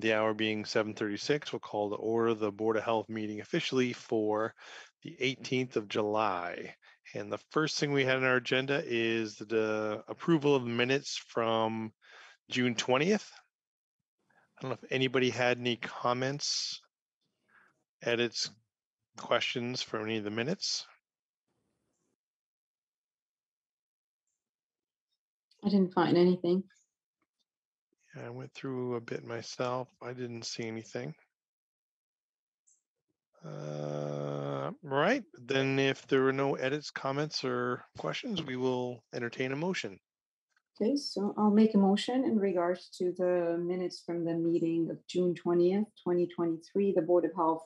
The hour being 7:36, we'll call to order the Board of Health meeting officially for the 18th of July. And the first thing we had on our agenda is the approval of minutes from June 20th. I don't know if anybody had any comments, edits, questions for any of the minutes. I didn't find anything. I went through a bit myself. I didn't see anything. Right, then if there are no edits, comments, or questions, we will entertain a motion. Okay, so I'll make a motion in regards to the minutes from the meeting of June 20th, 2023. The Board of Health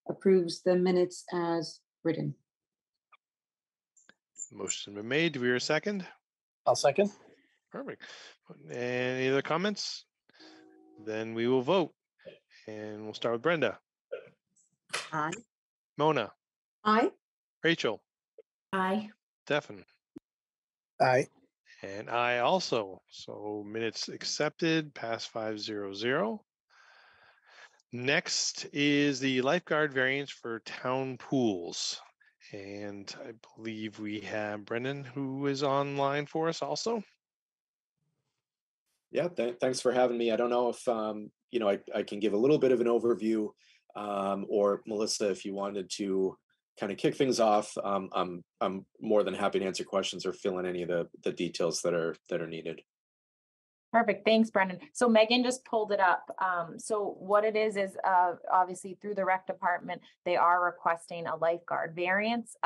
approves the minutes as written. Motion been made. Do we hear a second? I'll second. Perfect. Any other comments? Then we will vote. And we'll start with Brenda. Aye. Mona. Aye. Rachel. Aye. Stefan. Aye. And I also. So minutes accepted, pass 500. Next is the lifeguard variance for town pools. And I believe we have Brendan who is online for us also. Yeah, thanks for having me. I don't know if I can give a little bit of an overview, or Melissa, if you wanted to kind of kick things off, I'm more than happy to answer questions or fill in any of the details that are needed. Perfect. Thanks, Brendan. So Megan just pulled it up. So what it is obviously through the rec department, they are requesting a lifeguard variance.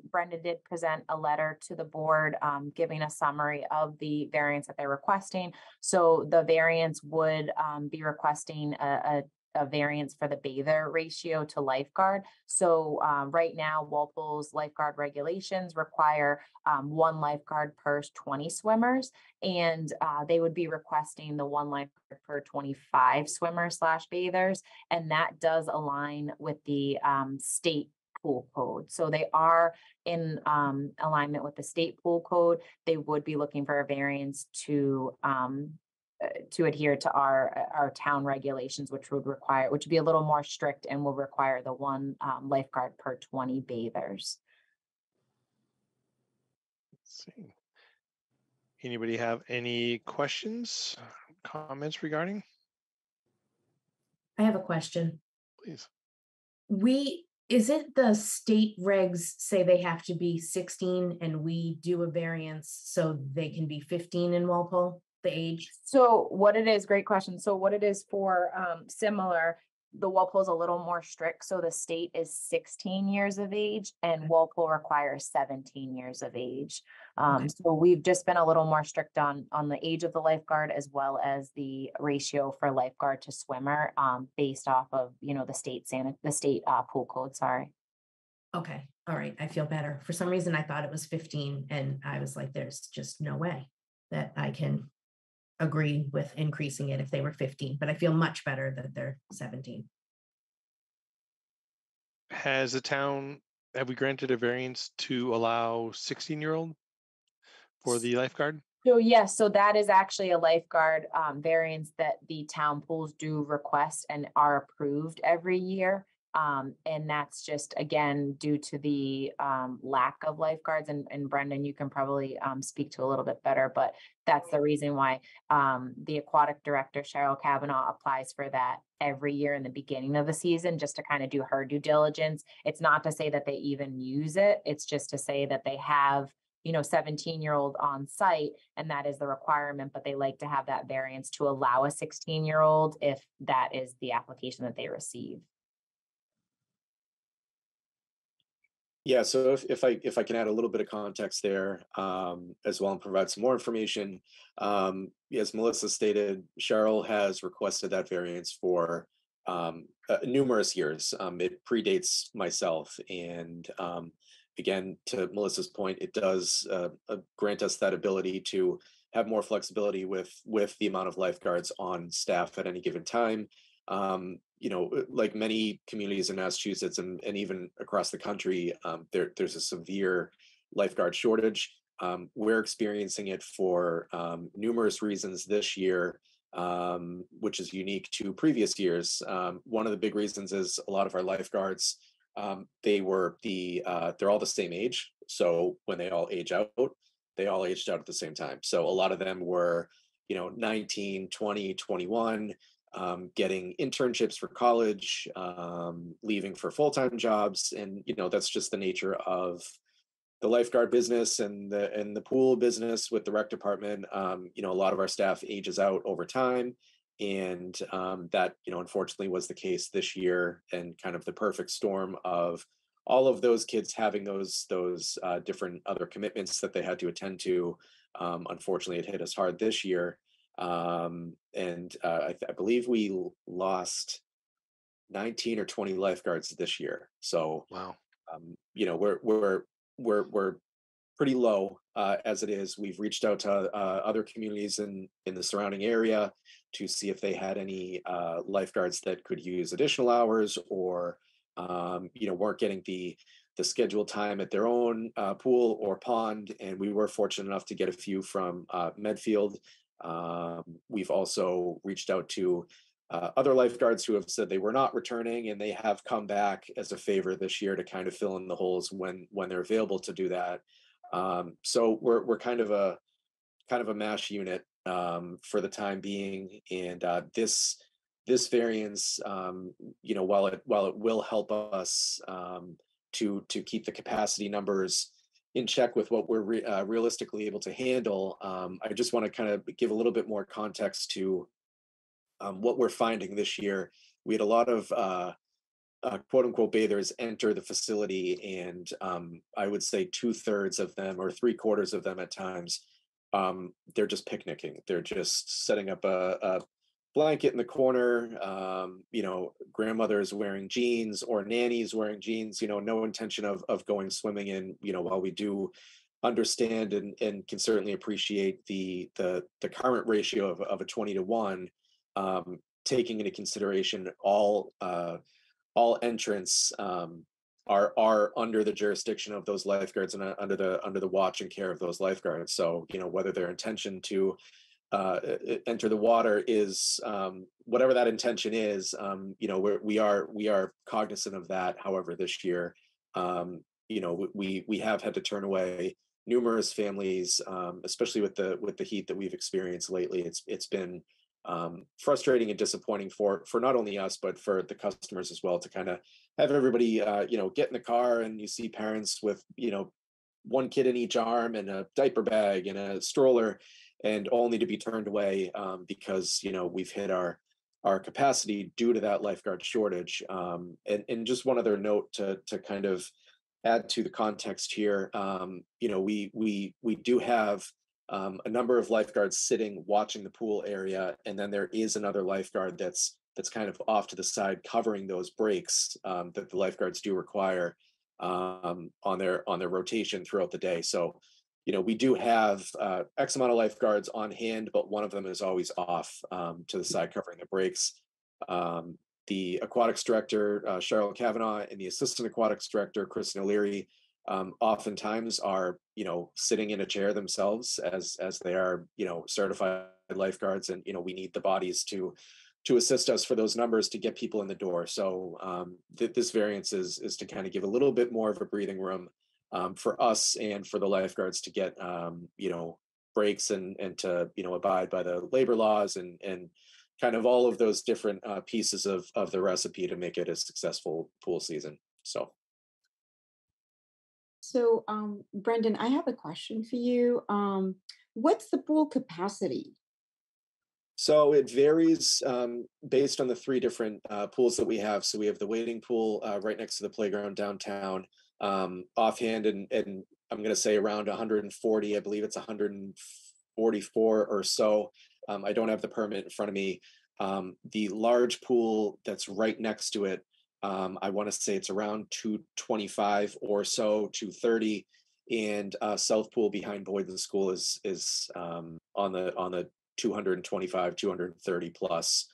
Brendan did present a letter to the board giving a summary of the variance that they're requesting. So the variance would be requesting a variance for the bather ratio to lifeguard. So right now, Walpole's lifeguard regulations require 1 lifeguard per 20 swimmers, and they would be requesting the 1 lifeguard per 25 swimmers / bathers, and that does align with the state pool code. So they are in alignment with the state pool code. They would be looking for a variance to adhere to our town regulations, which would be a little more strict and will require the 1 lifeguard per 20 bathers. Let's see. Anybody have any questions, comments regarding? I have a question. Please. Isn't the state regs say they have to be 16 and we do a variance so they can be 15 in Walpole, the age? So what it is, great question. So what it is for similar, the Walpole is a little more strict. So the state is 16 years of age and Walpole requires 17 years of age. So we've just been a little more strict on the age of the lifeguard as well as the ratio for lifeguard to swimmer based off of, the state pool code, sorry. Okay. All right. I feel better. For some reason, I thought it was 15 and I was like, there's just no way that I can agree with increasing it if they were 15, but I feel much better that they're 17. Have we granted a variance to allow 16-year-old for the lifeguard? So yes, so that is actually a lifeguard variance that the town pools do request and are approved every year. And that's just, again, due to the lack of lifeguards. And Brendan, you can probably speak to a little bit better, but that's the reason why the aquatic director, Cheryl Kavanaugh, applies for that every year in the beginning of the season, just to kind of do her due diligence. It's not to say that they even use it. It's just to say that they have 17-year-old on site, and that is the requirement, but they like to have that variance to allow a 16-year-old if that is the application that they receive. Yeah, so if I can add a little bit of context there as well and provide some more information, as Melissa stated, Cheryl has requested that variance for numerous years. It predates myself, and again, to Melissa's point, it does grant us that ability to have more flexibility with the amount of lifeguards on staff at any given time. Like many communities in Massachusetts and even across the country, there's a severe lifeguard shortage. We're experiencing it for numerous reasons this year. which is unique to previous years. One of the big reasons is a lot of our lifeguards, they're all the same age. So when they all age out, they all aged out at the same time. So a lot of them were, 19, 20, 21, getting internships for college, leaving for full-time jobs. And, that's just the nature of the lifeguard business and the pool business with the rec department. A lot of our staff ages out over time. And that, unfortunately was the case this year, and kind of the perfect storm of all of those kids having those different other commitments that they had to attend to. Unfortunately, it hit us hard this year. I believe we lost 19 or 20 lifeguards this year. So, Wow. we're pretty low as it is. We've reached out to other communities in the surrounding area to see if they had any lifeguards that could use additional hours, or weren't getting the scheduled time at their own pool or pond. And we were fortunate enough to get a few from Medfield. We've also reached out to other lifeguards who have said they were not returning, and they have come back as a favor this year to kind of fill in the holes when they're available to do that. So we're kind of a mash unit for the time being. And this variance, while it will help us to keep the capacity numbers in check with what we're realistically able to handle, I just want to kind of give a little bit more context to what we're finding this year. We had a lot of quote unquote bathers enter the facility, and I would say 2/3 of them, or 3/4 of them at times, they're just picnicking. They're just setting up a blanket in the corner. Grandmother is wearing jeans, or nanny's wearing jeans, no intention of going swimming in, while we do understand and can certainly appreciate the current ratio of a 20-to-1, taking into consideration all entrants are under the jurisdiction of those lifeguards, and under the watch and care of those lifeguards. So, whether their intention to enter the water is whatever that intention is, we are cognizant of that. However, this year, we have had to turn away numerous families, especially with the heat that we've experienced lately. It's been frustrating and disappointing for not only us, but for the customers as well, to kind of have everybody get in the car, and you see parents with one kid in each arm and a diaper bag and a stroller, and only to be turned away because we've hit our capacity due to that lifeguard shortage. And just one other note to kind of add to the context here, we do have a number of lifeguards sitting watching the pool area, and then there is another lifeguard that's kind of off to the side covering those breaks that the lifeguards do require on their rotation throughout the day. So we do have X amount of lifeguards on hand, but one of them is always off to the side covering the breaks. The aquatics director, Cheryl Kavanaugh, and the assistant aquatics director, Kristen O'Leary, oftentimes are sitting in a chair themselves, as they are certified lifeguards, and we need the bodies to assist us for those numbers to get people in the door. So this variance is to kind of give a little bit more of a breathing room for us and for the lifeguards to get breaks and to abide by the labor laws and kind of all of those different pieces of the recipe to make it a successful pool season. So, Brendan, I have a question for you. What's the pool capacity? So it varies based on the three different pools that we have. So we have the wading pool right next to the playground downtown. Offhand, and I'm going to say around 140. I believe it's 144 or so. I don't have the permit in front of me. The large pool that's right next to it, I want to say it's around 225 or so, 230. And South Pool behind Boyden School is on the 225, 230 plus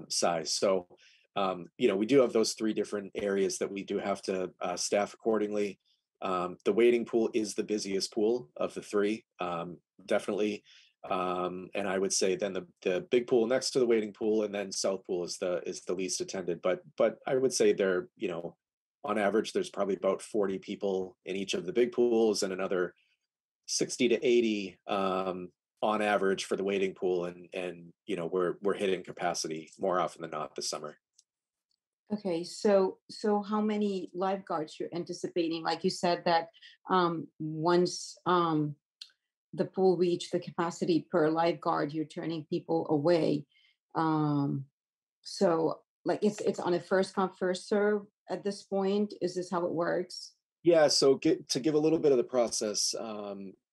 size. So, we do have those three different areas that we do have to staff accordingly. The wading pool is the busiest pool of the three, definitely. And I would say then the big pool next to the wading pool, and then South Pool is the least attended. But I would say they're, on average, there's probably about 40 people in each of the big pools and another 60 to 80 on average for the wading pool, and we're hitting capacity more often than not this summer. Okay, so how many lifeguards you're anticipating? Like you said that once the pool reach the capacity per lifeguard, you're turning people away. So like it's on a first come, first serve at this point. Is this how it works? Yeah, so to give a little bit of the process,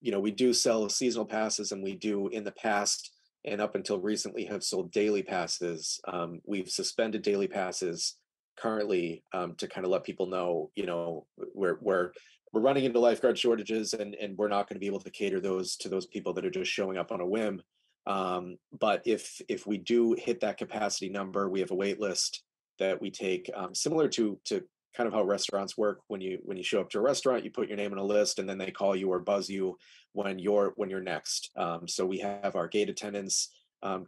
we do sell seasonal passes, and we do in the past and up until recently have sold daily passes. We've suspended daily passes currently to kind of let people know, we're running into lifeguard shortages, and we're not going to be able to cater those to those people that are just showing up on a whim. But if we do hit that capacity number, we have a wait list that we take, similar to kind of how restaurants work. When you show up to a restaurant, you put your name on a list, and then they call you or buzz you when you're next. So we have our gate attendants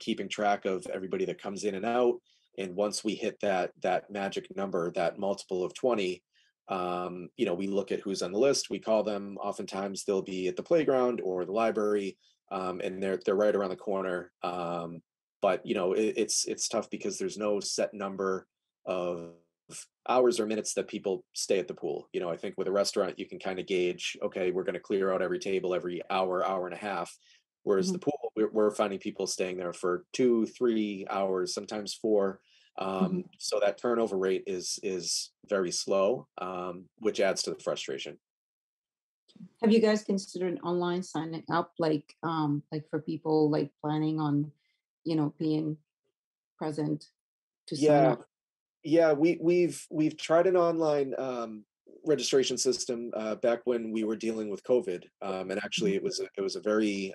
keeping track of everybody that comes in and out. And once we hit that magic number, that multiple of 20, we look at who's on the list. We call them. Oftentimes they'll be at the playground or the library, and they're right around the corner. But it's tough because there's no set number of hours or minutes that people stay at the pool. I think with a restaurant, you can kind of gauge, okay, we're going to clear out every table every hour and a half. Whereas the pool, we're finding people staying there for 2-3 hours, sometimes 4. So that turnover rate is very slow, which adds to the frustration. Have you guys considered online signing up, like for people like planning on, being present to sign up? Yeah, we've tried an online registration system back when we were dealing with COVID, and actually it was a very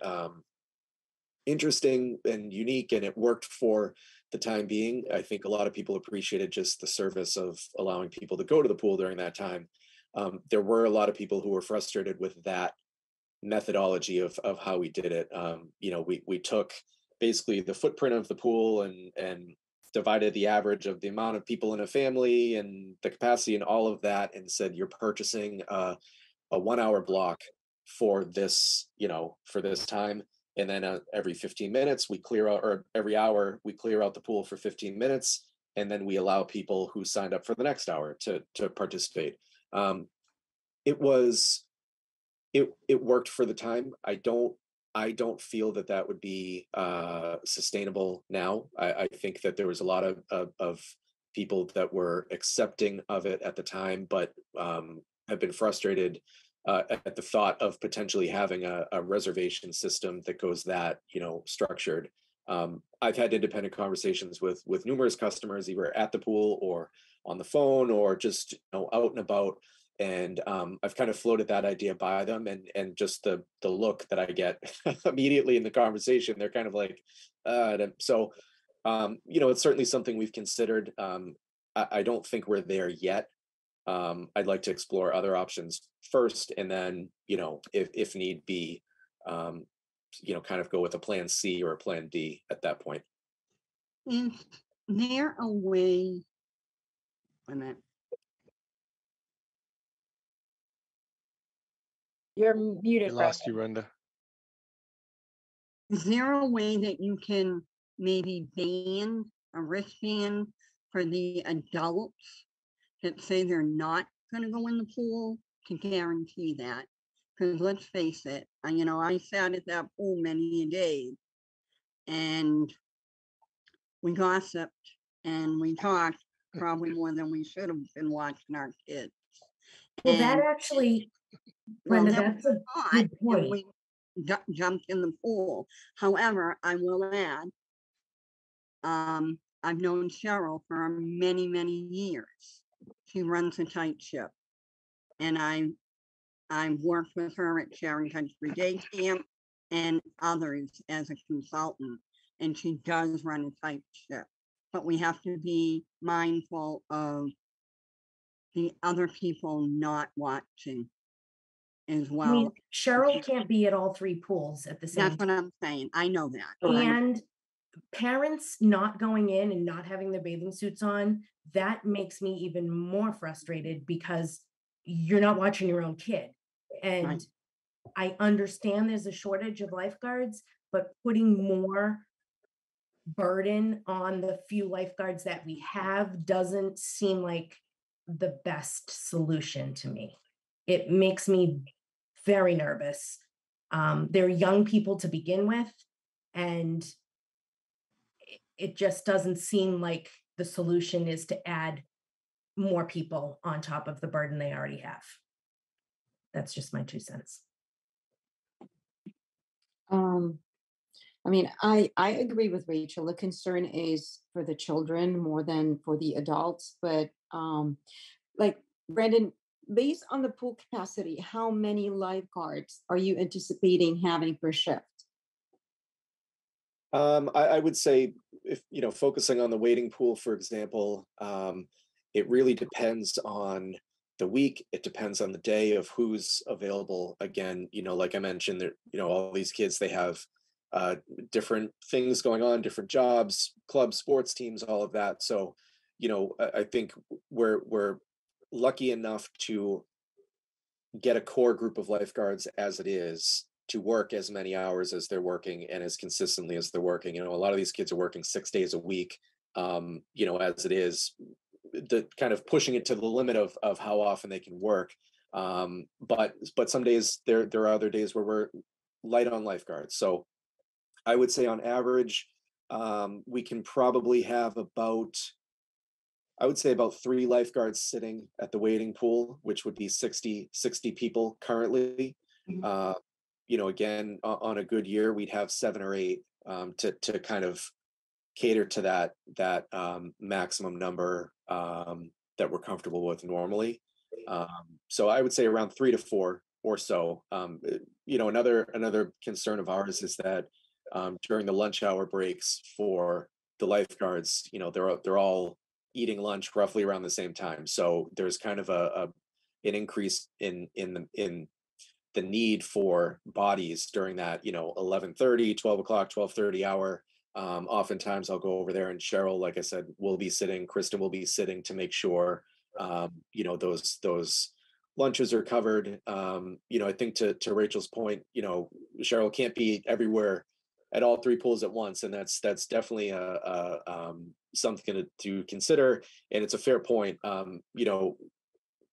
interesting and unique, and it worked for the time being. I think a lot of people appreciated just the service of allowing people to go to the pool during that time. There were a lot of people who were frustrated with that methodology of how we did it. We took basically the footprint of the pool and divided the average of the amount of people in a family and the capacity and all of that, and said you're purchasing a 1 hour block for this time, and then every 15 minutes we clear out, or every hour we clear out the pool for 15 minutes, and then we allow people who signed up for the next hour to participate. It worked for the time. I don't feel that would be sustainable now. I think that there was a lot of people that were accepting of it at the time, but have been frustrated at the thought of potentially having a reservation system that goes that structured. I've had independent conversations with numerous customers, either at the pool or on the phone or just out and about. And I've kind of floated that idea by them, and just the look that I get immediately in the conversation, they're kind of like, so it's certainly something we've considered. I don't think we're there yet. I'd like to explore other options first, and then if need be, kind of go with a plan C or a plan D at that point. Is there a way? Wait a minute. You're muted, We lost Brenda. you, Brenda. Is there a way that you can maybe ban a wristband for the adults that say they're not going to go in the pool, to guarantee that? Because let's face it, I sat at that pool many days, and we gossiped and we talked probably more than we should have been watching our kids. Well, that And- actually, Well, Brenda, that that's a thought good when point. we jumped in the pool. However, I will add, I've known Cheryl for many, many years. She runs a tight ship, and I've worked with her at Sharon Country Day Camp and others as a consultant, and she does run a tight ship. But we have to be mindful of the other people not watching. as I mean, well. Cheryl can't be at all three pools at the same That's what I'm saying. I know that. Correct. And parents not going in and not having their bathing suits on, that makes me even more frustrated because you're not watching your own kid. And Right. I understand there's a shortage of lifeguards, but putting more burden on the few lifeguards that we have doesn't seem like the best solution to me. It makes me very nervous. They're young people to begin with, and it just doesn't seem like the solution is to add more people on top of the burden they already have. That's just my 2 cents. I mean, I agree with Rachel. The concern is for the children more than for the adults. But like Brandon, based on the pool capacity, how many lifeguards are you anticipating having per shift? I would say if, focusing on the wading pool, for example, it really depends on the week. It depends on the day of who's available. Again, like I mentioned, there, all these kids, they have different things going on, different jobs, clubs, sports teams, all of that. So, I think we're lucky enough to get a core group of lifeguards as it is to work as many hours as they're working and as consistently as they're working. A lot of these kids are working 6 days a week, as it is, the kind of pushing it to the limit of how often they can work. But some days there are other days where we're light on lifeguards. So I would say on average, we can probably have about 3 lifeguards sitting at the wading pool, which would be 60 people currently. Mhm. Again, on a good year, we'd have 7 or 8 to kind of cater to that maximum number that we're comfortable with normally. So I would say around 3 to 4 or so. Another concern of ours is that during the lunch hour breaks for the lifeguards, they're all eating lunch roughly around the same time. So there's kind of an increase in the need for bodies during that 11:30, 12 o'clock, 12:30 hour. Oftentimes I'll go over there, and Cheryl, like I said, will be sitting, Kristen will be sitting to make sure those lunches are covered. I think to Rachel's point, Cheryl can't be everywhere at all 3 pools at once, and that's definitely something to consider. And it's a fair point.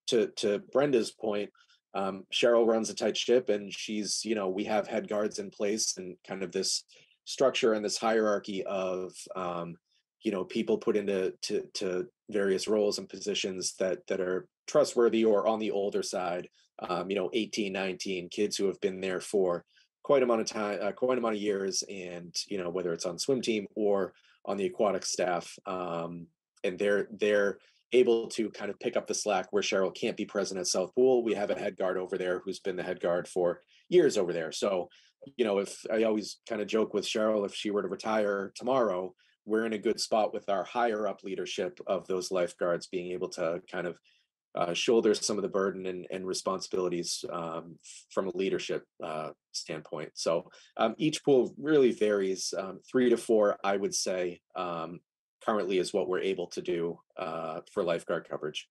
To Brenda's point, Cheryl runs a tight ship, and she's, we have head guards in place, and kind of this structure and this hierarchy of, people put into to various roles and positions that are trustworthy or on the older side. 18, 19 kids who have been there for quite amount of time, quite amount of years, and whether it's on swim team or on the aquatic staff, and they're able to kind of pick up the slack where Cheryl can't be present at South Pool. We have a head guard over there who's been the head guard for years over there. So, if I always kind of joke with Cheryl, if she were to retire tomorrow, we're in a good spot with our higher up leadership of those lifeguards being able to kind of shoulder some of the burden and responsibilities from a leadership standpoint. So each pool really varies. 3 to 4, I would say, currently is what we're able to do for lifeguard coverage.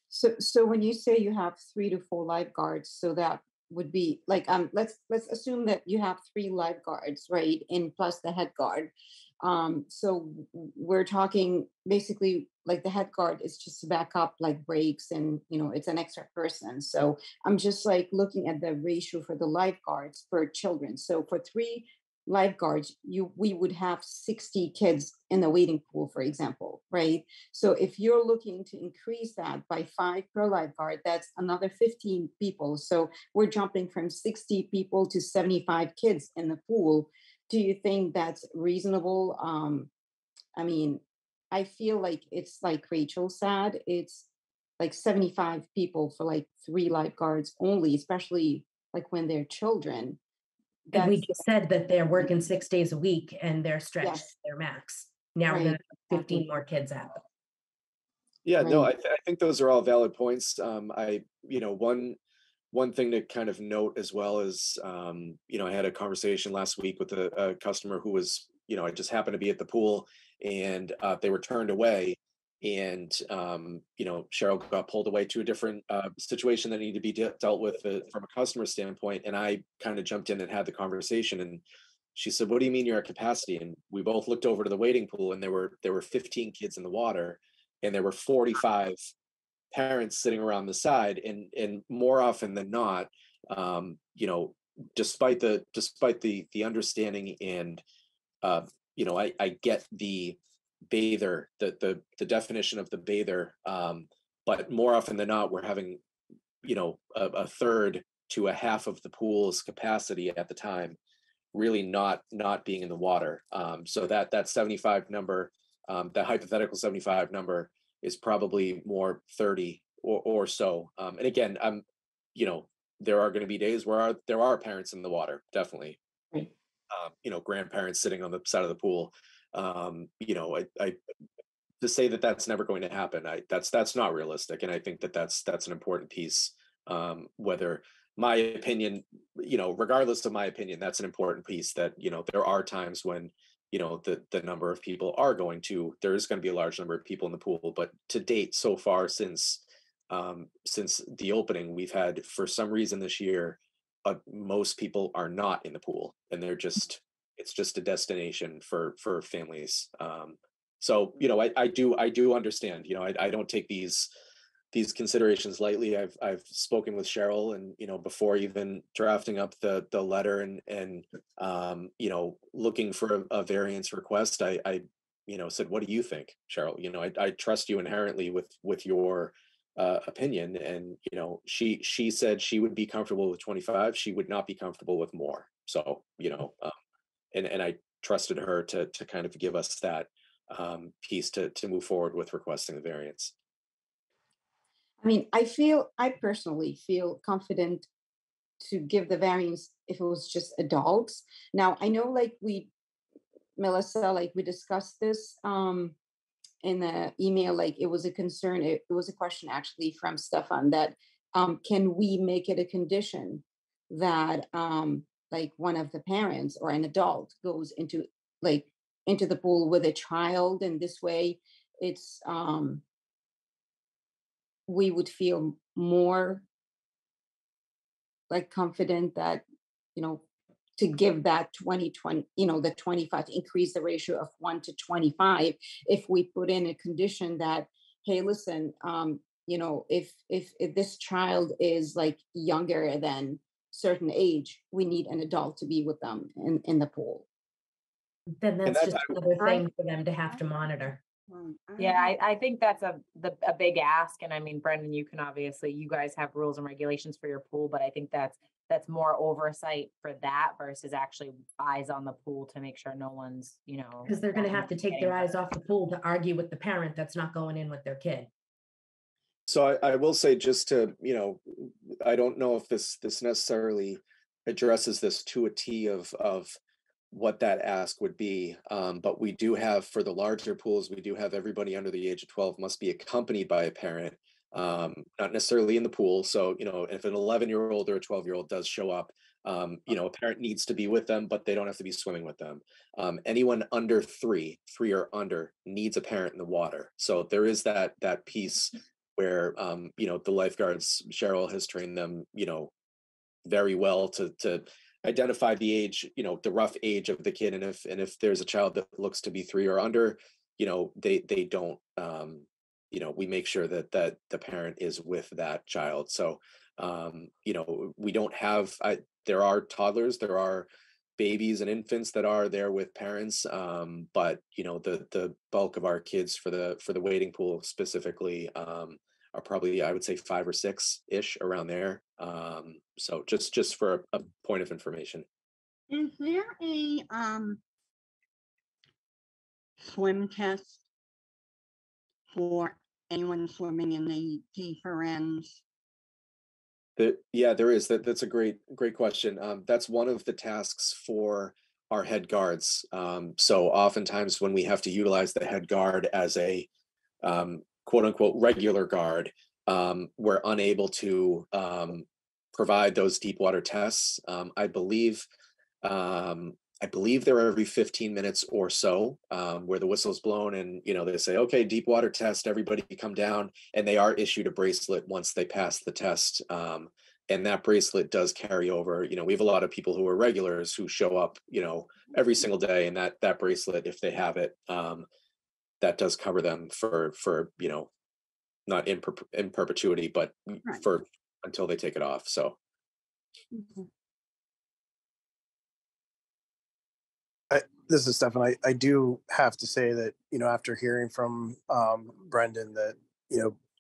So when you say you have 3 to 4 lifeguards, so that would be like let's assume that you have 3 lifeguards, right? And plus the head guard. So we're talking basically like the head guard is just to back up like breaks, and it's an extra person. So I'm just like looking at the ratio for the lifeguards per children. So for 3 lifeguards, we would have 60 kids in the wading pool, for example, right? So if you're looking to increase that by 5 per lifeguard, that's another 15 people. So we're jumping from 60 people to 75 kids in the pool. Do you think that's reasonable? I mean, I feel like it's like Rachel said, it's like 75 people for like 3 lifeguards only, especially like when they're children. And we That's just said that they're working 6 days a week and they're stretched yes, to their max. Now we're right, gonna have 15 exactly, more kids out. Yeah, no, right. I think those are all valid points. One one thing to kind of note as well is, I had a conversation last week with a customer who was, I just happened to be at the pool, and they were turned away. And, Cheryl got pulled away to a different situation that needed to be dealt with from a customer standpoint. And I kind of jumped in and had the conversation. And she said, "What do you mean you're at capacity?" And we both looked over to the wading pool, and there were 15 kids in the water, and there were 45 parents sitting around the side. And more often than not, despite the understanding, and I get the bather, the definition of the bather, but more often than not, we're having a third to a half of the pool's capacity at the time really not being in the water. So that 75 number, that hypothetical 75 number, is probably more 30 or so. And again, there are going to be days where there are parents in the water, definitely. Right. Grandparents sitting on the side of the pool. I to say that that's never going to happen, that's not realistic. And I think that's an important piece. Whether my opinion, regardless of my opinion, that's an important piece, that, there are times when, the number of people there is going to be a large number of people in the pool. But to date, so far, since the opening, we've had, for some reason this year, most people are not in the pool, and it's just a destination for families. So I do understand. I don't take these considerations lightly. I've spoken with Cheryl, and before even drafting up the letter, and looking for a variance request, I said, "What do you think, Cheryl? I trust you inherently with your opinion." And she said she would be comfortable with 25. She would not be comfortable with more. So and I trusted her to kind of give us that piece to move forward with requesting the variance. I mean, I personally feel confident to give the variance if it was just adults. Now, I know, like Melissa, like we discussed this in the email, like it was a concern, it was a question actually from Stefan, that can we make it a condition that like one of the parents or an adult goes into the pool with a child, and this way it's we would feel more like confident that, to give that 2020, the 25, increase the ratio of 1 to 25, if we put in a condition that, hey, listen, if this child is like younger than certain age, we need an adult to be with them in the pool. Then that's that's- just another thing for them to have to monitor. Yeah, I think that's a big ask. And I mean, Brendan, you guys have rules and regulations for your pool, but I think that's more oversight for that versus actually eyes on the pool to make sure no one's, Because they're going to have to take their eyes off the pool to argue with the parent that's not going in with their kid. So I will say, just to, I don't know if this necessarily addresses this to a T of what that ask would be. But we do have, for the larger pools, we do have everybody under the age of 12 must be accompanied by a parent, not necessarily in the pool. So, if an 11-year-old or a 12-year-old does show up, a parent needs to be with them, but they don't have to be swimming with them. Anyone under three or under, needs a parent in the water. So there is that piece where, the lifeguards, Cheryl has trained them, very well to identify the age, the rough age of the kid. And if there's a child that looks to be 3 or under, they don't, we make sure that the parent is with that child. So, we don't have, there are toddlers, there are babies and infants that are there with parents. But the bulk of our kids for the wading pool specifically, are probably, I would say, 5 or 6-ish, around there. So just for a point of information. Is there a swim test for anyone swimming in the deeper ends? Yeah, there is. That's a great question. That's one of the tasks for our head guards. So oftentimes when we have to utilize the head guard as a quote unquote regular guard, we're unable to provide those deep water tests. I believe they're every 15 minutes or so, where the whistle's blown and, they say, okay, deep water test, everybody come down, and they are issued a bracelet once they pass the test. And that bracelet does carry over. We have a lot of people who are regulars who show up, every single day, and that bracelet, if they have it, that does cover them for not in perpetuity, but Right. for until they take it off. So Mhm. This is Stefan. I do have to say that, after hearing from Brendan, that,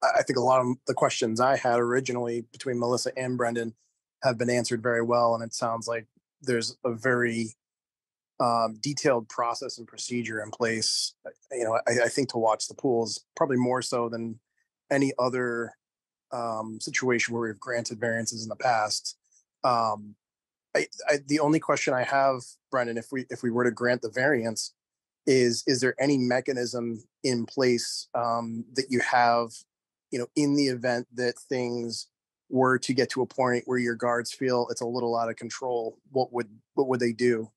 I think a lot of the questions I had originally between Melissa and Brendan have been answered very well. And it sounds like there's a very detailed process and procedure in place. I think to watch the pools probably more so than any other situation where we've granted variances in the past. The only question I have, Brendan, if we were to grant the variance, is there any mechanism in place that you have, in the event that things were to get to a point where your guards feel it's a little out of control? What would they do?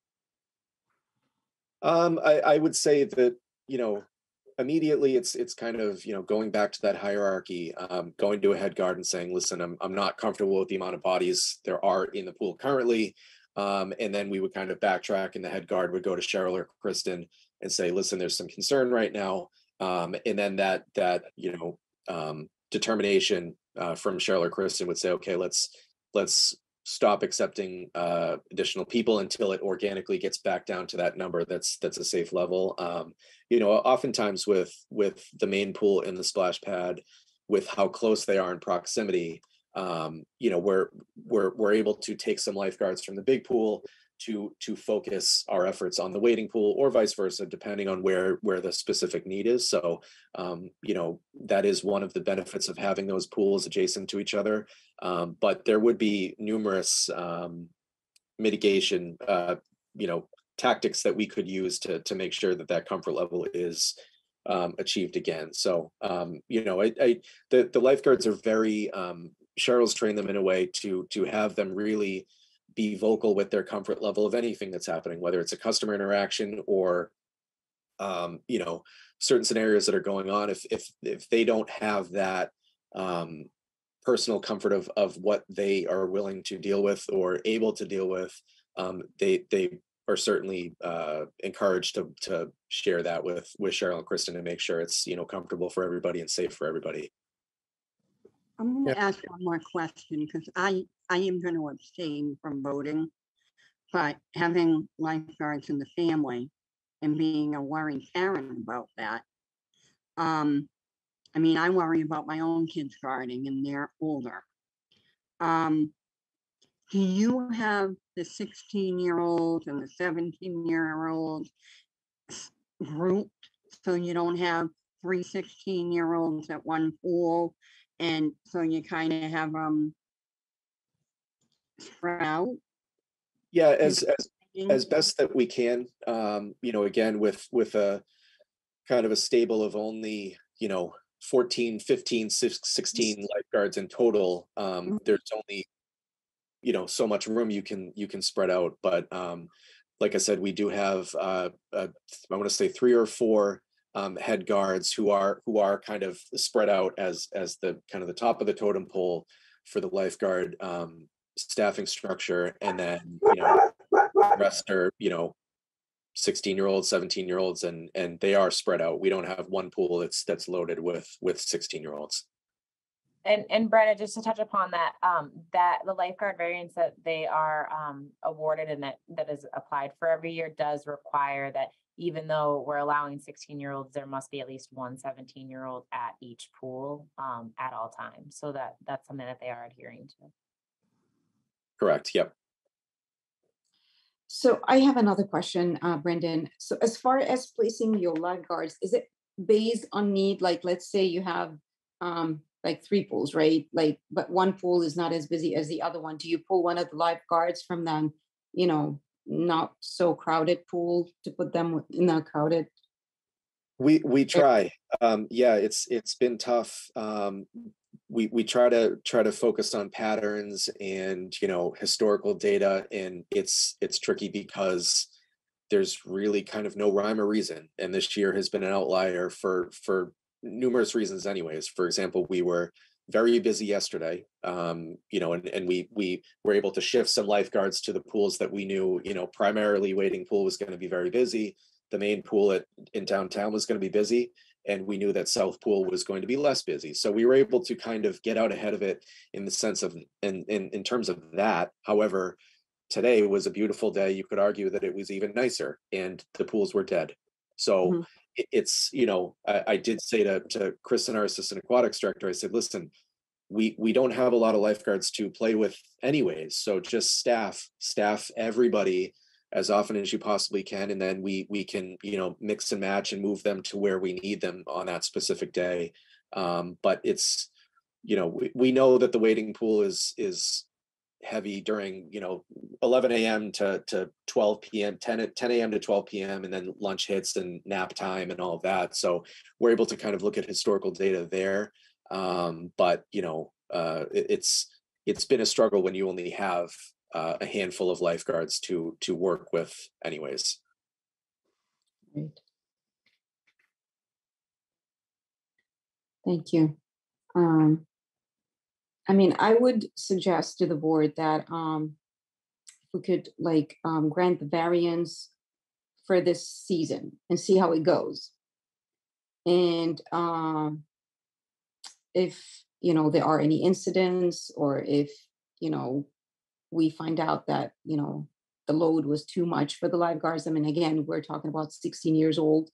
I would say that, immediately it's kind of, going back to that hierarchy, going to a head guard and saying, listen, I'm not comfortable with the amount of bodies there are in the pool currently. And then we would kind of backtrack, and the head guard would go to Cheryl or Kristen and say, listen, there's some concern right now. And then that determination from Cheryl or Kristen would say, okay, let's stop accepting additional people until it organically gets back down to that number that's a safe level. Oftentimes with the main pool and the splash pad, with how close they are in proximity, we're able to take some lifeguards from the big pool to focus our efforts on the waiting pool, or vice versa, depending on where the specific need is. So that is one of the benefits of having those pools adjacent to each other. But there would be numerous mitigation tactics that we could use to make sure that comfort level is achieved again. So the lifeguards are very Cheryl's trained them in a way to have them really be vocal with their comfort level of anything that's happening, whether it's a customer interaction or certain scenarios that are going on. If they don't have that personal comfort of what they are willing to deal with or able to deal with, they are certainly encouraged to share that with Cheryl and Kristen to make sure it's comfortable for everybody and safe for everybody. I'm going Yeah. to ask one more question, because I am going to abstain from voting, but having lifeguards in the family and being a worried parent about that, I worry about my own kids guarding, and they're older. Do you have the 16-year-olds and the 17-year-olds grouped so you don't have 3 16-year-olds at one pool, and so you kind of have them spread out? Yeah, as best that we can, again, with a kind of a stable of only 14, 15, 16 lifeguards in total. There's only so much room you can spread out, but like I said, we do have I want to say 3 or 4 head guards who are kind of spread out as the kind of the top of the totem pole for the lifeguard staffing structure, and then the rest are 16-year-olds, 17-year-olds, and they are spread out. We don't have one pool that's loaded with 16-year-olds. And Brenna, just to touch upon that, that the lifeguard variance that they are awarded and that is applied for every year does require that even though we're allowing 16-year-olds, there must be at least one 17-year-old at each pool at all times. So that's something that they are adhering to. Correct. Yep. So I have another question, Brendan. So as far as placing your lifeguards, is it based on need? Like, let's say you have like 3 pools, right? Like, but one pool is not as busy as the other one. Do you pull one of the lifeguards from them, not so crowded pool to put them in a crowded? We try. Yeah, it's been tough. we try to focus on patterns and, historical data, and it's tricky because there's really kind of no rhyme or reason. And this year has been an outlier for numerous reasons anyways. For example, we were very busy yesterday, and we were able to shift some lifeguards to the pools that we knew, primarily wading pool was going to be very busy. The main pool in downtown was going to be busy, and we knew that South Pool was going to be less busy. So we were able to kind of get out ahead of it in the sense of, in terms of that. However, today was a beautiful day. You could argue that it was even nicer, and the pools were dead. So Mhm. it's, I did say to Kristen, our assistant aquatics director, I said, listen, we don't have a lot of lifeguards to play with anyways. So just staff everybody as often as you possibly can. And then we can, mix and match and move them to where we need them on that specific day. But it's, we know that the wading pool is heavy during 11 a.m. to 12 p.m. 10 a.m. to 12 p.m. and then lunch hits and nap time and all of that. So we're able to kind of look at historical data there. But it's been a struggle when you only have a handful of lifeguards to work with anyways. Right. Thank you. I mean, I would suggest to the board that we could grant the variance for this season and see how it goes. And if there are any incidents, or if we find out that the load was too much for the lifeguards. I mean, again, we're talking about 16 years old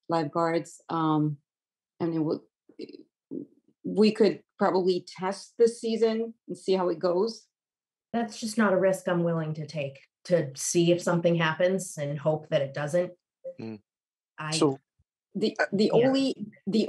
lifeguards. I mean, we could probably test this season and see how it goes. That's just not a risk I'm willing to take, to see if something happens and hope that it doesn't. Mm. So The Yeah.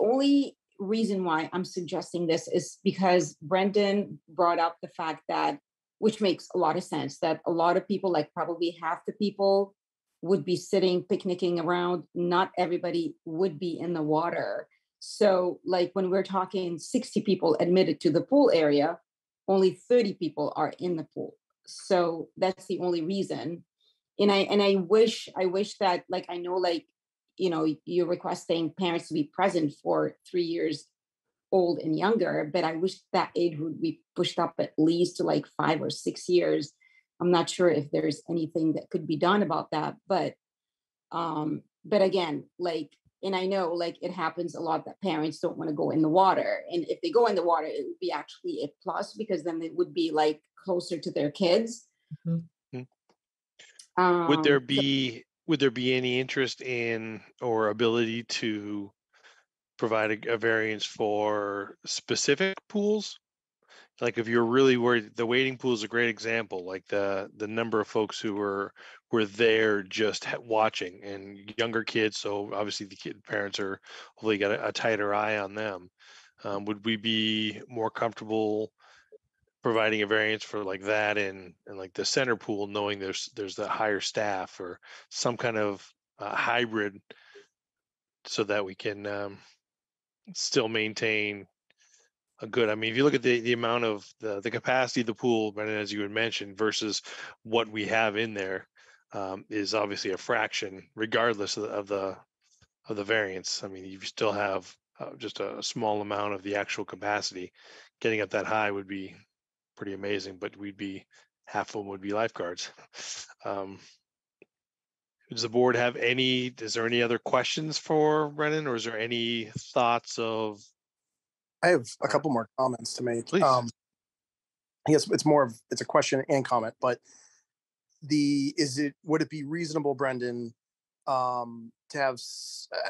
only reason why I'm suggesting this is because Brendan brought up the fact that, which makes a lot of sense, that a lot of people, like probably half the people, would be sitting picnicking around. Not everybody would be in the water. So like when we're talking 60 people admitted to the pool area, only 30 people are in the pool. So that's the only reason. And I wish that, like, I know, like, you're requesting parents to be present for 3 years old and younger, but I wish that age would be pushed up at least to like 5 or 6 years. I'm not sure if there's anything that could be done about that, but again, like, and I know, like, it happens a lot that parents don't want to go in the water, and if they go in the water, it would be actually a plus, because then it would be like closer to their kids. Mhm. Would there So be any interest in or ability to provide a variance for specific pools? Like if you're really worried, the wading pool is a great example. Like the number of folks who were there just watching, and younger kids. So obviously the parents are hopefully got a tighter eye on them. Would we be more comfortable providing a variance for like that and like the center pool, knowing there's the higher staff or some kind of hybrid, so that we can still maintain a good, I mean, if you look at the amount of the capacity of the pool, Brendan, as you had mentioned, versus what we have in there, is obviously a fraction, regardless of the variance. I mean, you still have just a small amount of the actual capacity. Getting up that high would be pretty amazing, but half of them would be lifeguards. Um, does the board have is there any other questions for Brendan, or is there any thoughts of? I have a couple more comments to make. Please. I guess it's a question and comment, but would it be reasonable, Brendan, to have,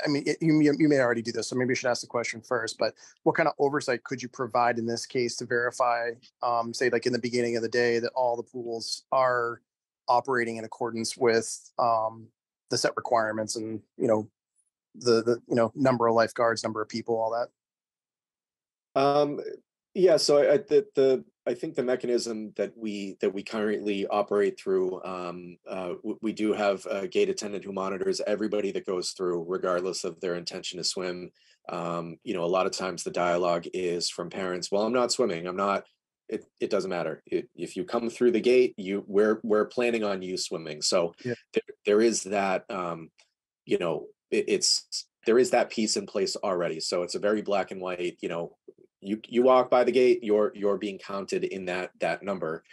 I mean, you may already do this, so maybe I should ask the question first, but what kind of oversight could you provide in this case to verify, say like in the beginning of the day, that all the pools are operating in accordance with the set requirements and, the number of lifeguards, number of people, all that? Yeah, so I think the mechanism that we currently operate through, we do have a gate attendant who monitors everybody that goes through, regardless of their intention to swim. You know, a lot of times the dialogue is from parents. Well, I'm not swimming. I'm not. It doesn't matter. If you come through the gate, we're planning on you swimming. So Yeah. there is that. You know, there is that piece in place already. So it's a very black and white. You know, you walk by the gate, you're being counted in that number.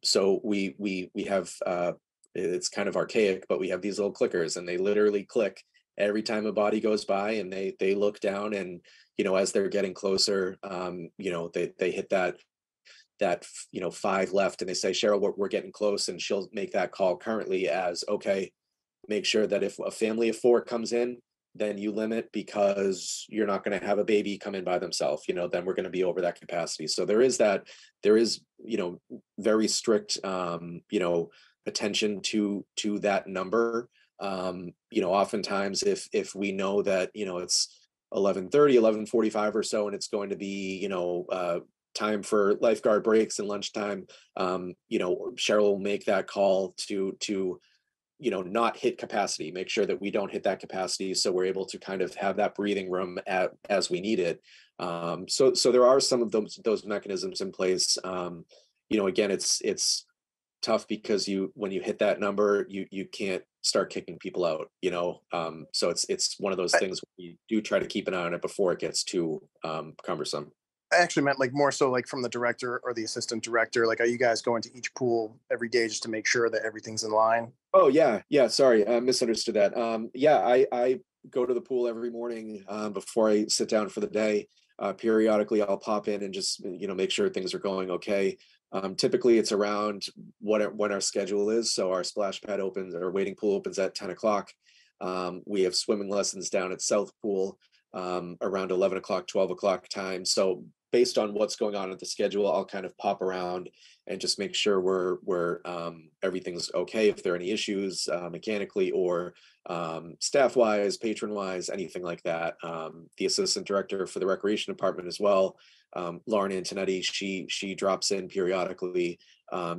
So we have it's kind of archaic, but we have these little clickers, and they literally click every time a body goes by, and they look down, and you know, as they're getting closer, you know, they hit that you know, 5 left, and they say, Cheryl, we're getting close, and she'll make that call currently as, okay, make sure that if a family of 4 comes in, then you limit, because you're not going to have a baby come in by themselves, you know, then we're going to be over that capacity. So there is, you know, very strict, you know, attention to that number. You know, oftentimes if we know that, you know, it's 11:30, 11:45 or so, and it's going to be, you know, time for lifeguard breaks and lunchtime, you know, Cheryl will make that call to you know, not hit capacity, make sure that we don't hit that capacity, so we're able to kind of have that breathing room as we need it. So there are some of those mechanisms in place. You know, again, it's tough because when you hit that number, you can't start kicking people out, you know. So it's one of those things where you do try to keep an eye on it before it gets too cumbersome. I actually meant like more so like from the director or the assistant director. Like, are you guys going to each pool every day just to make sure that everything's in line? Oh yeah. Sorry, I misunderstood that. Yeah, I go to the pool every morning before I sit down for the day. Periodically, I'll pop in and just, you know, make sure things are going okay. Typically, it's around when our schedule is. So our splash pad opens, our wading pool opens at 10 o'clock. We have swimming lessons down at South Pool around 11 o'clock, 12 o'clock time. So based on what's going on at the schedule, I'll kind of pop around and just make sure we're everything's okay. If there are any issues mechanically or staff wise, patron wise, anything like that. The assistant director for the recreation department as well, Lauren Antonetti, she drops in periodically.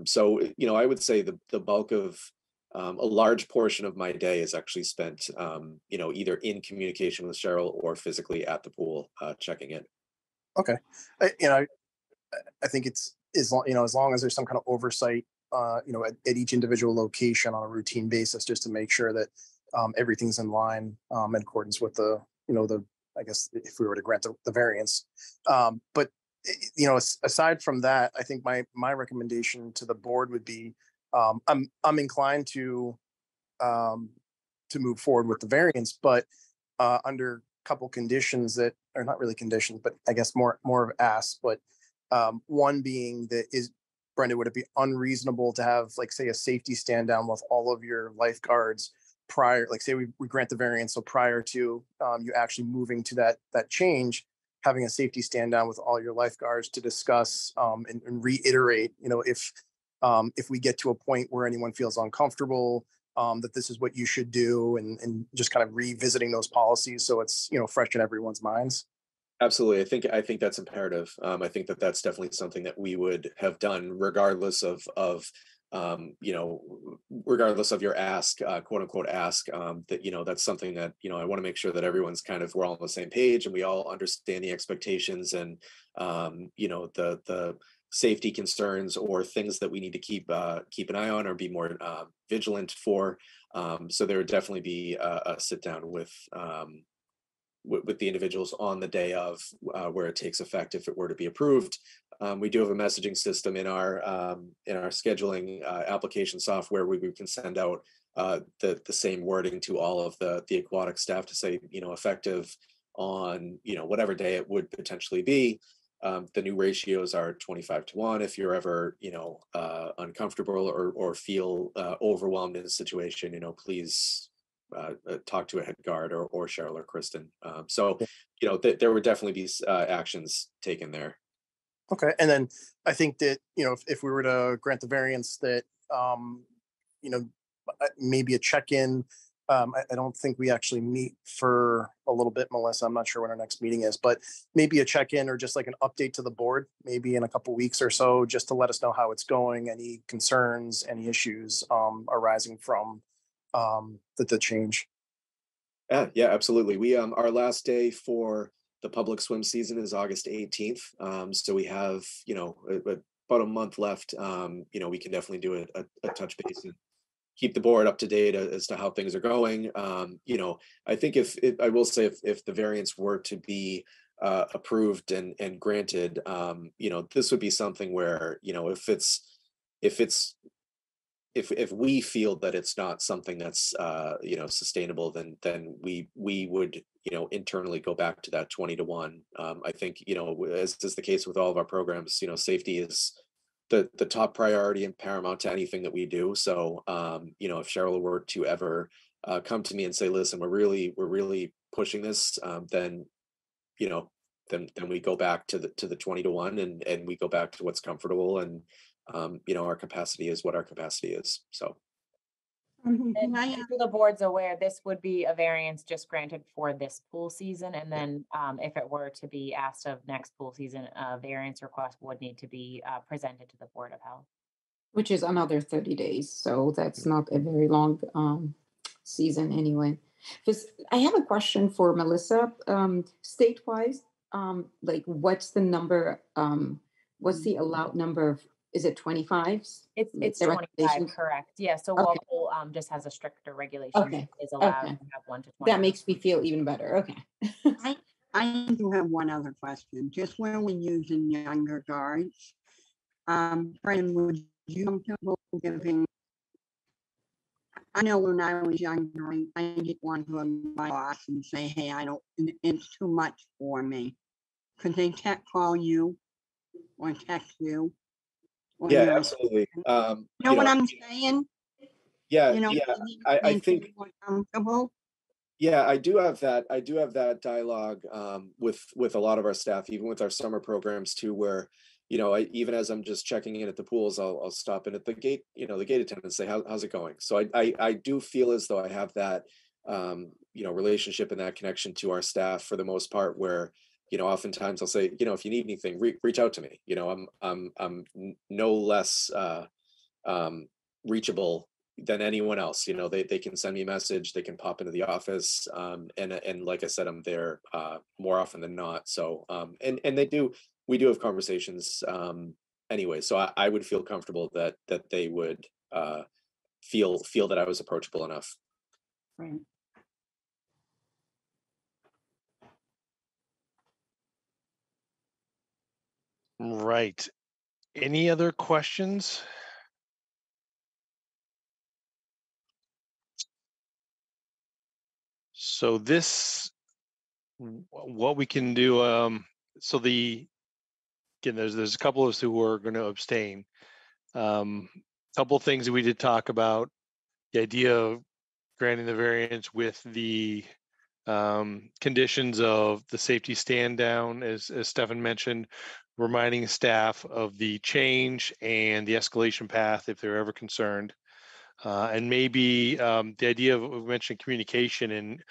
So you know, I would say the bulk of a large portion of my day is actually spent, you know, either in communication with Cheryl or physically at the pool checking it. Okay. You know, I think you know, as long as there's some kind of oversight, you know, at each individual location on a routine basis, just to make sure that everything's in line, in accordance with the, you know, I guess if we were to grant the variance. But you know, aside from that, I think my recommendation to the board would be, I'm inclined um, to move forward with the variance, but under a couple conditions that are not really conditions, but I guess more of asks. But one being that is, Brenda, would it be unreasonable to have, like, say, a safety stand down with all of your lifeguards prior, like, say we grant the variance, so prior to you actually moving to that change, having a safety stand down with all your lifeguards to discuss and reiterate, you know, if we get to a point where anyone feels uncomfortable, that this is what you should do, and just kind of revisiting those policies so it's, you know, fresh in everyone's minds. Absolutely. I think that's imperative. I think that's definitely something that we would have done regardless of you know, regardless of your ask, quote unquote ask, that, you know, that's something that, you know, I want to make sure that everyone's kind of, we're all on the same page and we all understand the expectations and, you know, the safety concerns or things that we need to keep an eye on or be more vigilant for. So there would definitely be a sit down with the individuals on the day of where it takes effect if it were to be approved. We do have a messaging system in our scheduling application software where we can send out the same wording to all of the aquatic staff to say, you know, effective on, you know, whatever day it would potentially be. The new ratios are 25-1. If you're ever, you know, uncomfortable or feel overwhelmed in a situation, you know, please talk to a head guard or Cheryl or Kristen. So, you know, there would definitely be actions taken there. Okay. And then I think that, you know, if we were to grant the variance, that, you know, maybe a check-in I don't think we actually meet for a little bit, Melissa. I'm not sure when our next meeting is, but maybe a check-in or just like an update to the board, maybe in a couple weeks or so, just to let us know how it's going, any concerns, any issues arising from the change. Yeah, absolutely. We our last day for the public swim season is August 18th. So we have, about a month left. We can definitely do a touch base and keep the board up to date as to how things are going. I think I will say if the variance were to be approved and granted, this would be something where, if we feel that it's not something that's sustainable, then we would internally go back to that 20-1. I think as is the case with all of our programs, safety is the top priority and paramount to anything that we do. So if Cheryl were to ever come to me and say, listen, we're really pushing this, then then we go back to the 20-1 and we go back to what's comfortable, and our capacity is what our capacity is. So Can And I just ask- so the board's aware, this would be a variance just granted for this pool season. And then if it were to be asked of next pool season, a variance request would need to be presented to the Board of Health. Which is another 30 days. So that's not a very long season anyway. Because I have a question for Melissa. State-wise, like what's the number, what's the allowed number of, is it 25s? It's The 25, recommendations? correct. Yeah, so Okay. Walpole just has a stricter regulation. Okay, Is allowed okay. to have 1 to 20. That makes me feel even better. Okay. I do have one other question, just where we're using younger guards. Brendan, would you comfortable giving? I know when I was younger, I didn't want to go to my boss and say, hey, it's too much for me. Could they call you or text you? Or yeah, your absolutely. assistant? You know what I'm saying? Yeah, You know, yeah. maybe I they feel think more comfortable. Yeah, I do have that. I do have that dialogue with a lot of our staff, even with our summer programs too, where even as I'm just checking in at the pools, I'll stop in at the gate, the gate attendant and say, how's it going? So I do feel as though I have that relationship and that connection to our staff for the most part, where oftentimes I'll say, if you need anything, reach out to me. I'm no less reachable than anyone else. They can send me a message, they can pop into the office, and like I said, I'm there more often than not. So and we do have conversations anyway. So I would feel comfortable that they would feel that I was approachable enough. Right. Right. Any other questions? So what we can do, so again, there's a couple of us who are going to abstain. Couple of things that we did talk about, the idea of granting the variance with the conditions of the safety stand down, as Stefan mentioned, reminding staff of the change and the escalation path if they're ever concerned. And maybe the idea of, we mentioned communication, and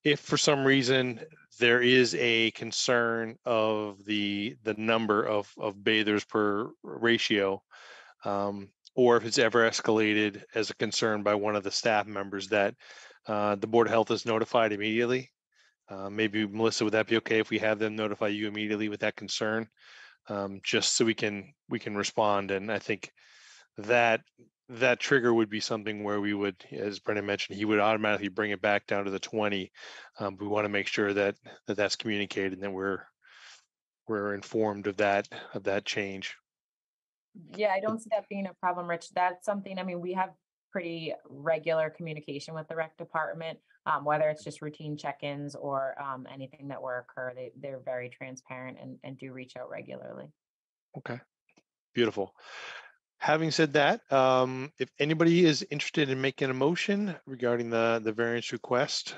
if for some reason there is a concern of the number of bathers per ratio, or if it's ever escalated as a concern by one of the staff members, that the Board of Health is notified immediately. Maybe Melissa, would that be okay if we have them notify you immediately with that concern, just so we can respond? And I think that trigger would be something where we would, as Brendan mentioned, he would automatically bring it back down to the 20. We want to make sure that that's communicated and that we're informed of that change. Yeah, I don't see that being a problem, Rich. That's something, I mean, we have pretty regular communication with the rec department, whether it's just routine check-ins or anything that will occur. They're very transparent and do reach out regularly. Okay, beautiful. Having said that, if anybody is interested in making a motion regarding the variance request,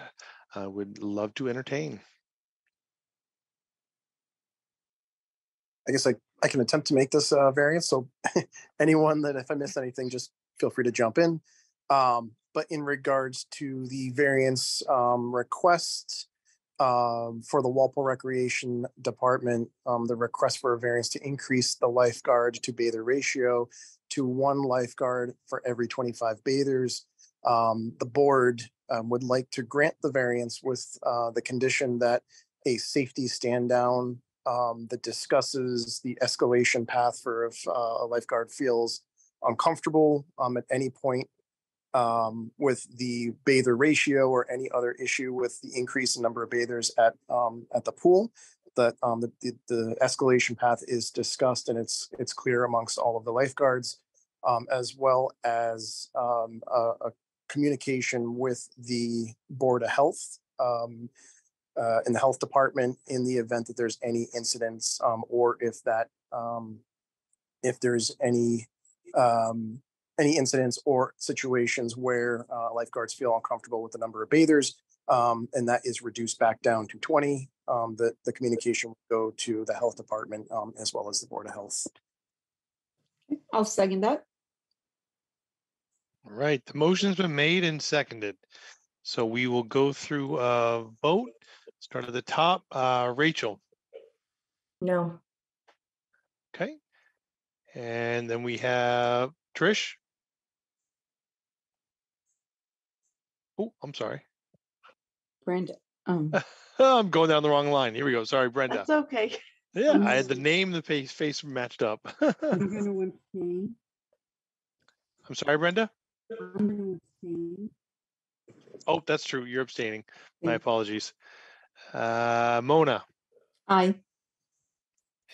I would love to entertain. I guess I can attempt to make this variance. So anyone that, if I miss anything, just feel free to jump in. But in regards to the variance request for the Walpole Recreation Department, the request for a variance to increase the lifeguard to bather ratio to 1 lifeguard for every 25 bathers. The board would like to grant the variance with the condition that a safety stand down that discusses the escalation path for if a lifeguard feels uncomfortable at any point with the bather ratio or any other issue with the increase in number of bathers at the pool, that the escalation path is discussed and it's clear amongst all of the lifeguards, as well as a communication with the Board of Health in the health department in the event that there's any incidents or if there's any incidents or situations where lifeguards feel uncomfortable with the number of bathers, and that is reduced back down to 20. The communication will go to the health department as well as the Board of Health. I'll second that. All right, the motion's been made and seconded. So we will go through a vote. Start at the top. Rachel. No. Okay. And then we have Trish. Oh, I'm sorry. Brenda. I'm going down the wrong line. Here we go. Sorry, Brenda. That's okay. Yeah, I had the name, the face matched up. I'm gonna abstain. I'm sorry, Brenda. I'm gonna abstain. Oh, that's true. You're abstaining. My Yeah. apologies. Mona Aye.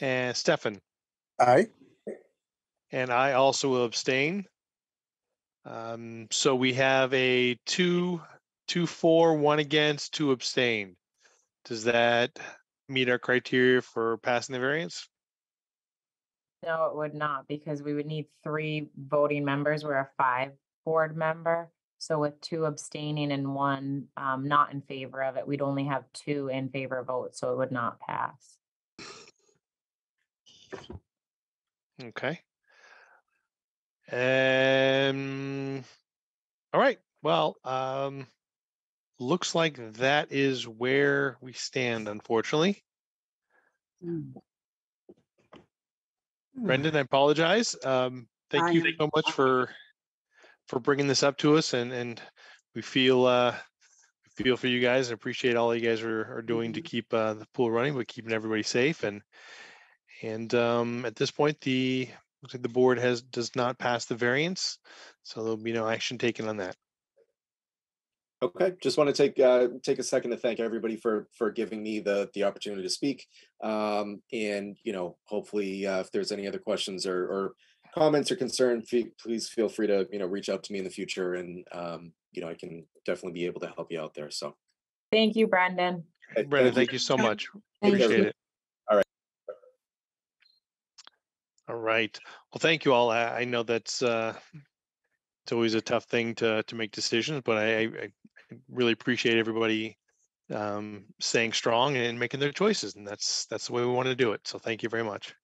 and Stefan. Aye. And I also will abstain. So we have a 2 for, 1 against, 2 abstain. Does that meet our criteria for passing the variance? No, it would not, because we would need 3 voting members. We're a 5 board member. So with 2 abstaining and 1 not in favor of it, we'd only have 2 in favor votes, so it would not pass. Okay. All right. Well, looks like that is where we stand, unfortunately. Brendan, I apologize. Thank you Aye. so much for bringing this up to us, and we feel for you guys and appreciate all you guys are doing to keep the pool running, but keeping everybody safe. And at this point, looks like the board does not pass the variance, so there'll be no action taken on that. Okay, just want to take a second to thank everybody for giving me the opportunity to speak. And hopefully, if there's any other questions or comments or concerns, please feel free to reach out to me in the future, and I can definitely be able to help you out there. So, Thank you, Brendan. hey, Brendan, thank you so much. Thank Appreciate you. it. All right. All right. Well, thank you all. I know that's it's always a tough thing to make decisions, but I really appreciate everybody staying strong and making their choices, and that's the way we want to do it. So thank you very much.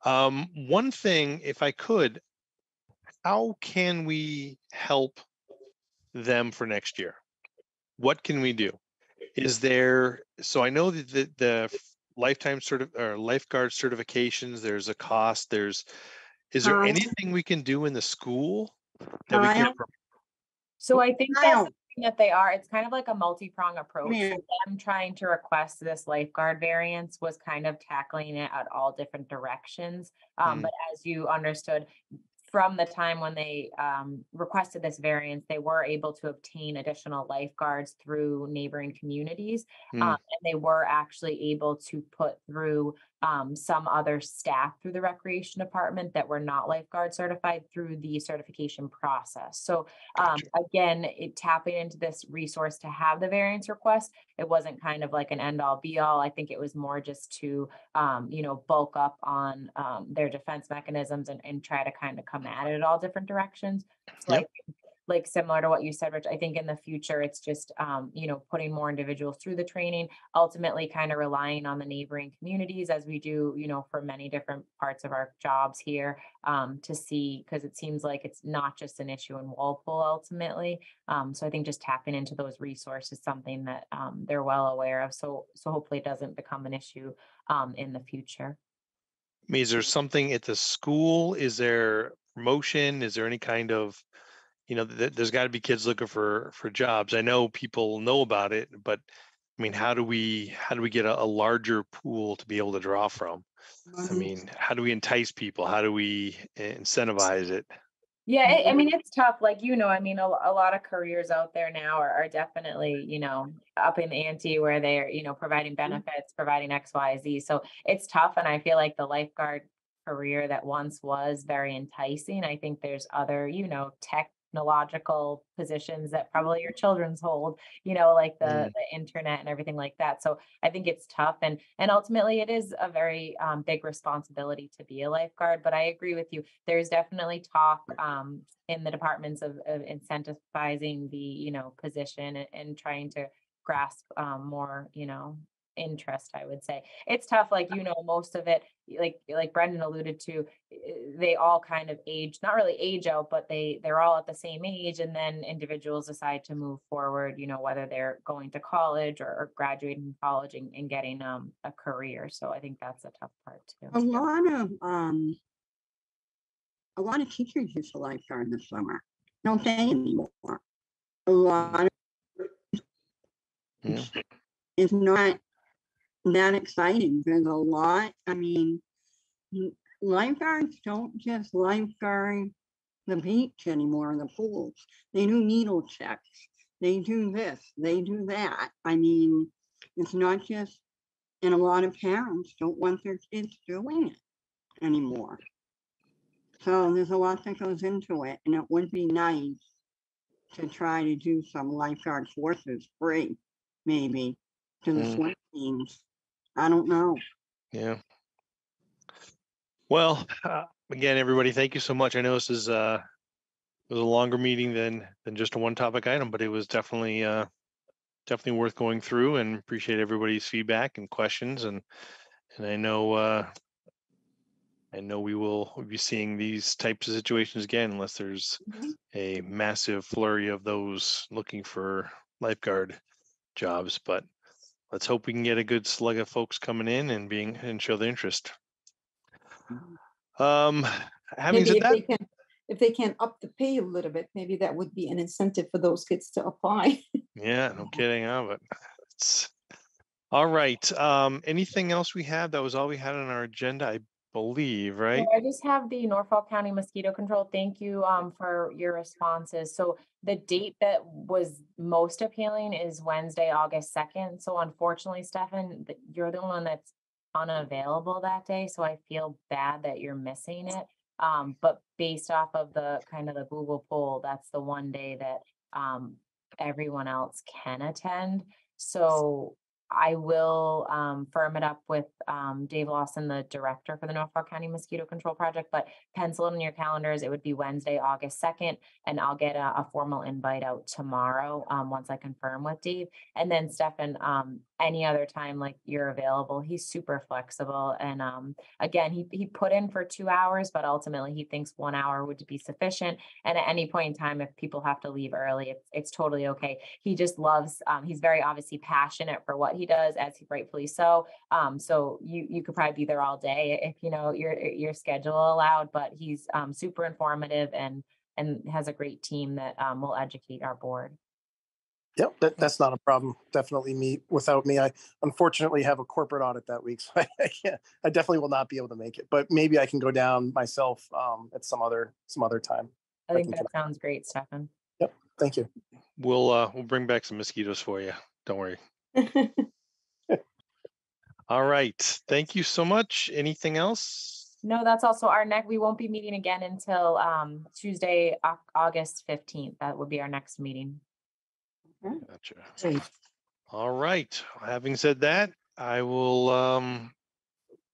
One thing, if I could, how can we help them for next year? What can we do? So I know that the lifetime lifeguard certifications, there's a cost. Is there anything we can do in the school that we can? So I think that's Kyle. something that they are. It's kind of like a multi-prong approach. Yeah. So them trying to request this lifeguard variance was kind of tackling it at all different directions. But as you understood, from the time when they requested this variance, they were able to obtain additional lifeguards through neighboring communities. And they were actually able to put through some other staff through the recreation department that were not lifeguard certified through the certification process. So again, tapping into this resource to have the variance request, it wasn't kind of like an end all be all. I think it was more just to, bulk up on their defense mechanisms and try to kind of come at it all different directions. So I think like similar to what you said, Rich, I think in the future, it's just, putting more individuals through the training, ultimately kind of relying on the neighboring communities as we do, for many different parts of our jobs here, to see, because it seems like it's not just an issue in Walpole ultimately. So I think just tapping into those resources is something that they're well aware of. So hopefully it doesn't become an issue in the future. I mean, is there something at the school? Is there promotion? Is there any kind of, there's got to be kids looking for jobs. I know people know about it, but I mean, how do we get a larger pool to be able to draw from? I mean, how do we entice people? How do we incentivize it? Yeah, I mean, it's tough. Like, I mean, a lot of careers out there now are definitely, up in the ante where they're, providing benefits, providing X, Y, Z. So it's tough. And I feel like the lifeguard career that once was very enticing, I think there's other, technological positions that probably your children's hold, like the internet and everything like that. So I think it's tough. And ultimately it is a very big responsibility to be a lifeguard. But I agree with you. There's definitely talk in the departments of incentivizing the, position and trying to grasp more, interest, I would say. It's tough, like, most of it, like Brendan alluded to, they all kind of not really age out, but they're all at the same age. And then individuals decide to move forward, whether they're going to college or graduating from college and getting a career. So I think that's a tough part too. A lot of teachers used to lifeguard in the summer. Don't they anymore? A lot of it's not that exciting. There's a lot. I mean, lifeguards don't just lifeguard the beach anymore, the pools. They do needle checks. They do this. They do that. I mean, it's not just, and a lot of parents don't want their kids doing it anymore. So there's a lot that goes into it, and it would be nice to try to do some lifeguard courses free, maybe, to the swim teams. I don't know. Yeah. Well, again, everybody, thank you so much. I know this is it was a longer meeting than just a one topic item, but it was definitely worth going through, and appreciate everybody's feedback and questions. And I know we will be seeing these types of situations again, unless there's a massive flurry of those looking for lifeguard jobs. But let's hope we can get a good slug of folks coming in and show the interest. Having Maybe said that, if they can up the pay a little bit, maybe that would be an incentive for those kids to apply. yeah, no kidding. But it's all right. Anything else we have? That was all we had on our agenda, I believe, right? I just have the Norfolk County Mosquito Control. Thank you for your responses. So the date that was most appealing is Wednesday, August 2nd. So unfortunately, Stefan, you're the one that's unavailable that day. So I feel bad that you're missing it. But based off of the kind of the Google poll, that's the one day that everyone else can attend. So I will firm it up with Dave Lawson, the director for the Norfolk County Mosquito Control Project, but pencil it in your calendars. It would be Wednesday, August 2nd, and I'll get a formal invite out tomorrow once I confirm with Dave. And then Stefan, any other time like you're available, he's super flexible. And again, he put in for 2 hours, but ultimately he thinks 1 hour would be sufficient. And at any point in time, if people have to leave early, it's totally okay. He just loves, he's very obviously passionate for what he does, as he rightfully so. So you could probably be there all day if your schedule allowed, but he's super informative and has a great team that will educate our board. Yep, that's not a problem. Definitely meet without me. I unfortunately have a corporate audit that week, so I can't. I definitely will not be able to make it. But maybe I can go down myself at some other time. I think that sounds great, Stefan. Yep, thank you. We'll bring back some mosquitoes for you. Don't worry. All right. Thank you so much. Anything else? No, that's also our next. We won't be meeting again until Tuesday, August 15th. That would be our next meeting. Gotcha. All right. Having said that, I will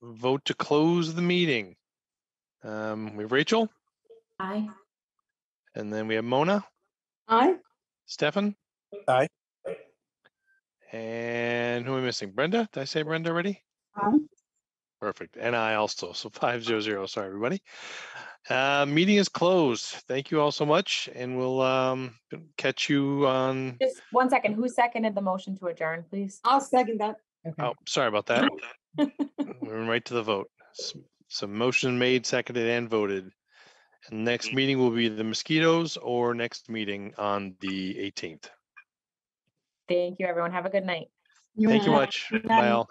vote to close the meeting. We have Rachel. Aye. And then we have Mona. Aye. Stefan? Aye. And who am I missing? Brenda? Did I say Brenda already? Aye. Perfect. And I also. So 500. Sorry, everybody. Meeting is closed. Thank you all so much. And we'll catch you on. Just 1 second. Who seconded the motion to adjourn, please? I'll second that. Okay. Oh, sorry about that. We went right to the vote. Some motion made, seconded, and voted. And next meeting will be the mosquitoes, or next meeting on the 18th. Thank you, everyone. Have a good night. Thank you much. Bye all.